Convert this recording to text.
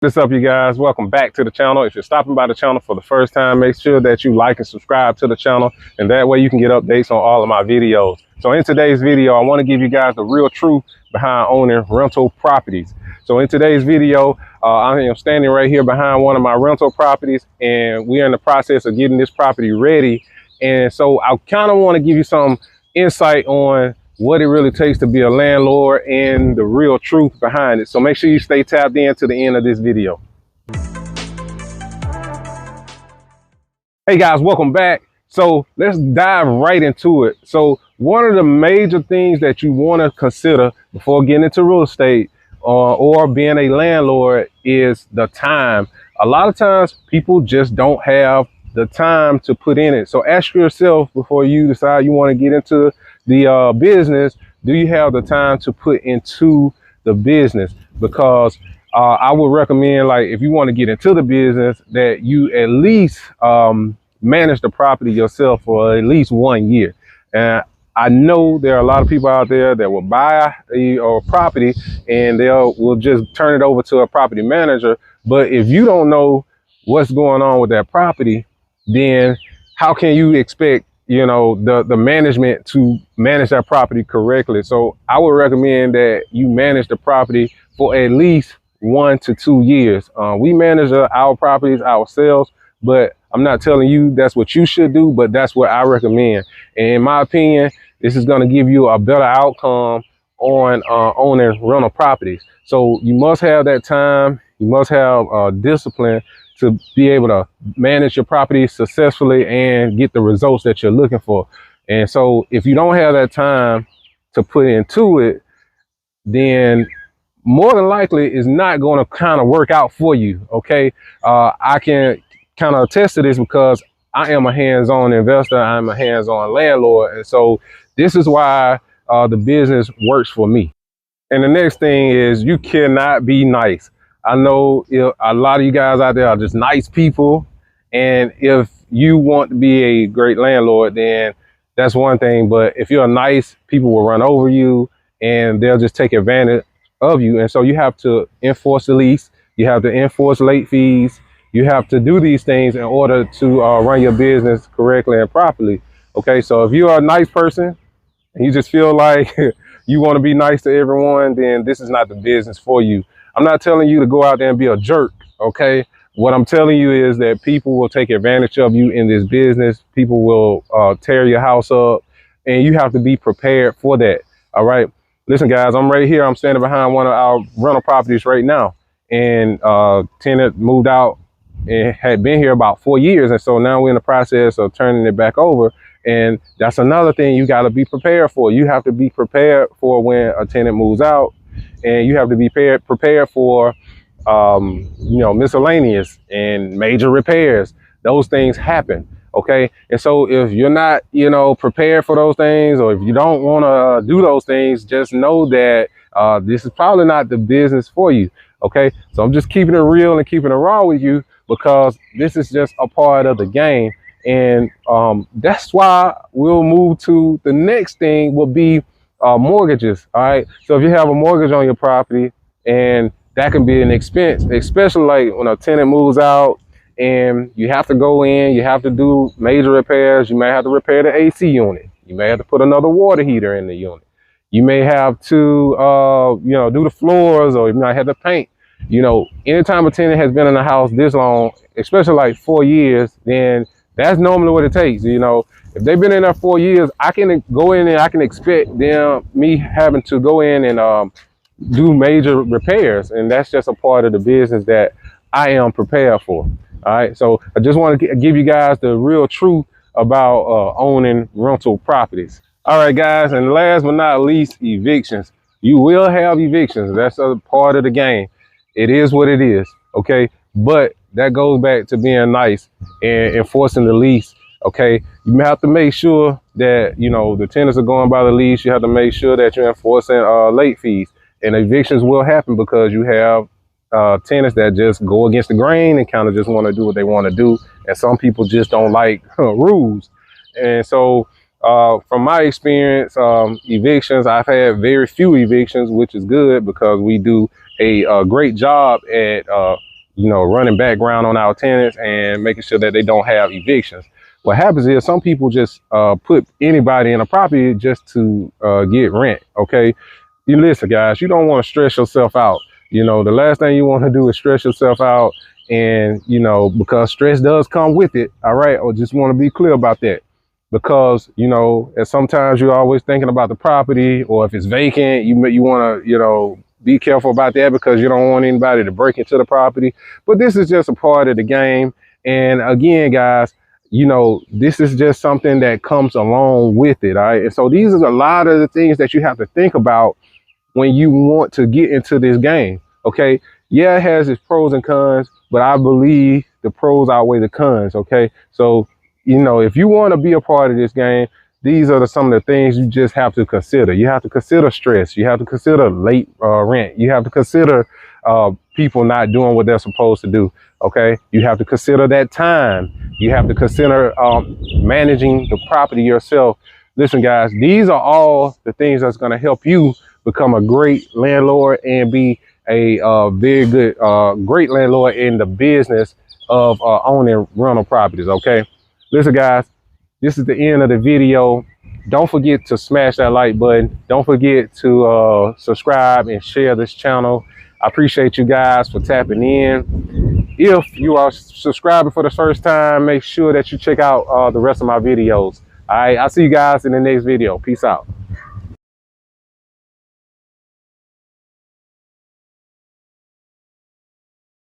What's up, you guys? Welcome back to the channel. If you're stopping by the channel for the first time, make sure that you like and subscribe to the channel, and that way you can get updates on all of my videos. So in today's video, I want to give you guys the real truth behind owning rental properties. So in today's video, I am standing right here behind one of my rental properties, and we're in the process of getting this property ready. And so I kind of want to give you some insight on what it really takes to be a landlord and the real truth behind it. So make sure you stay tapped in to the end of this video. Hey guys, welcome back. So let's dive right into it. So one of the major things that you want to consider before getting into real estate or being a landlord is the time. A lot of times people just don't have the time to put in it. So ask yourself before you decide you want to get into the business, do you have the time to put into the business? Because I would recommend, like, if you want to get into the business, that you at least manage the property yourself for at least 1 year. And I know there are a lot of people out there that will buy a property and will just turn it over to a property manager. But if you don't know what's going on with that property, then how can you expect the management to manage that property correctly? So I would recommend that you manage the property for at least 1 to 2 years. We manage our properties ourselves, but I'm not telling you that's what you should do, but that's what I recommend. And in my opinion, this is going to give you a better outcome on owning rental properties. So you must have that time. You must have discipline to be able to manage your property successfully and get the results that you're looking for. And so if you don't have that time to put into it, then more than likely it's not going to kind of work out for you. Okay. I can kind of attest to this because I am a hands-on investor. I'm a hands-on landlord. And so this is why the business works for me. And the next thing is, you cannot be nice. I know a lot of you guys out there are just nice people. And if you want to be a great landlord, then that's one thing. But if you're nice, people will run over you and they'll just take advantage of you. And so you have to enforce the lease. You have to enforce late fees. You have to do these things in order to run your business correctly and properly. Okay, so if you're a nice person and you just feel like you want to be nice to everyone, then this is not the business for you. I'm not telling you to go out there and be a jerk, okay? What I'm telling you is that people will take advantage of you in this business. People will tear your house up, and you have to be prepared for that, all right? Listen, guys, I'm right here. I'm standing behind one of our rental properties right now, and tenant moved out and had been here about 4 years, and so now we're in the process of turning it back over. And that's another thing you got to be prepared for. You have to be prepared for when a tenant moves out, and you have to be prepared for, miscellaneous and major repairs. Those things happen. Okay. And so if you're not, prepared for those things, or if you don't want to do those things, just know that this is probably not the business for you. Okay. So I'm just keeping it real and keeping it raw with you, because this is just a part of the game. And that's why we'll move to the next thing, will be mortgages. All right. So if you have a mortgage on your property, and that can be an expense, especially like when a tenant moves out and you have to go in, you have to do major repairs. You may have to repair the AC unit. You may have to put another water heater in the unit. You may have to, do the floors, or you might have to paint. Anytime a tenant has been in the house this long, especially like 4 years, then that's normally what it takes. If they've been in there 4 years, I can go in and I can expect me having to go in and do major repairs. And that's just a part of the business that I am prepared for. All right. So I just want to give you guys the real truth about owning rental properties. All right, guys. And last but not least, evictions. You will have evictions. That's a part of the game. It is what it is. Okay. But that goes back to being nice and enforcing the lease. Okay. You have to make sure that, the tenants are going by the lease. You have to make sure that you're enforcing late fees. And evictions will happen because you have tenants that just go against the grain and kind of just want to do what they want to do. And some people just don't like rules. And so from my experience, evictions, I've had very few evictions, which is good, because we do a great job at running background on our tenants and making sure that they don't have evictions. What happens is some people just put anybody in a property just to get rent. Okay, you listen, guys, you don't want to stress yourself out. The last thing you want to do is stress yourself out, and because stress does come with it. All right, or just want to be clear about that, because and sometimes you're always thinking about the property, or if it's vacant, you want to be careful about that because you don't want anybody to break into the property. But this is just a part of the game. And again, guys, this is just something that comes along with it. All right. And so these are a lot of the things that you have to think about when you want to get into this game. Okay. Yeah, it has its pros and cons, but I believe the pros outweigh the cons. Okay. So, if you want to be a part of this game, these are some of the things you just have to consider. You have to consider stress. You have to consider late rent. You have to consider people not doing what they're supposed to do. Okay. You have to consider that time. You have to consider managing the property yourself. Listen, guys, these are all the things that's going to help you become a great landlord and be a very good, great landlord in the business of owning rental properties. Okay. Listen, guys, this is the end of the video. Don't forget to smash that like button. Don't forget to subscribe and share this channel. I appreciate you guys for tapping in. If you are subscribing for the first time, make sure that you check out the rest of my videos. All right, I'll see you guys in the next video. Peace out.